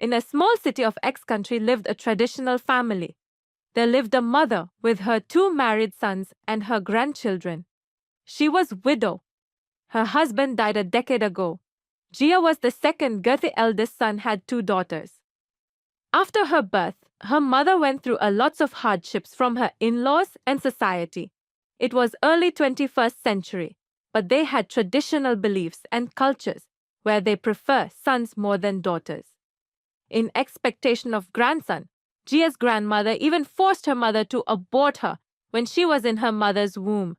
In a small city of X country lived a traditional family. There lived a mother with her 2 married sons and her grandchildren. She was widow. Her husband died a decade ago. Gia was the second. Gerthe eldest son had 2 daughters. After her birth, her mother went through a lots of hardships from her in-laws and society. It was early 21st century, but they had traditional beliefs and cultures where they prefer sons more than daughters. In expectation of grandson, Gia's grandmother even forced her mother to abort her when she was in her mother's womb.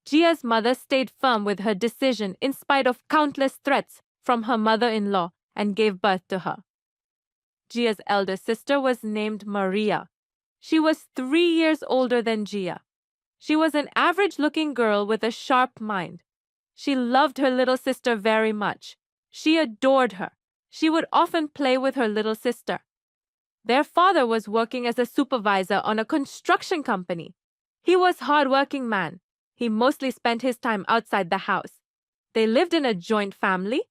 Gia's mother stayed firm with her decision in spite of countless threats from her mother-in-law and gave birth to her. Gia's elder sister was named Maria. She was 3 years older than Gia. She was an average-looking girl with a sharp mind. She loved her little sister very much. She adored her. She would often play with her little sister. Their father was working as a supervisor on a construction company. He was a hard-working man. He mostly spent his time outside the house. They lived in a joint family.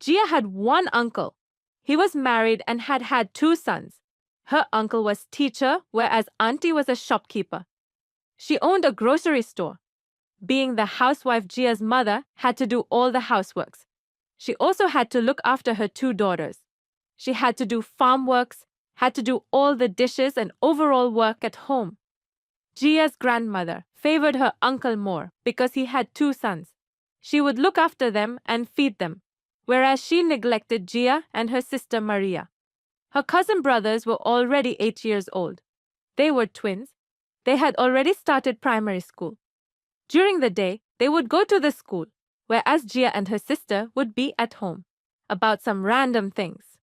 Gia had one uncle. He was married and had 2 sons. Her uncle was teacher, whereas auntie was a shopkeeper. She owned a grocery store. Being the housewife, Gia's mother had to do all the houseworks. She also had to look after her 2 daughters. She had to do farm works, had to do all the dishes and overall work at home. Gia's grandmother favored her uncle more because he had 2 sons. She would look after them and feed them, whereas she neglected Gia and her sister Maria. Her cousin brothers were already 8 years old. They were twins. They had already started primary school. During the day, they would go to the school, whereas Gia and her sister would be at home, about some random things.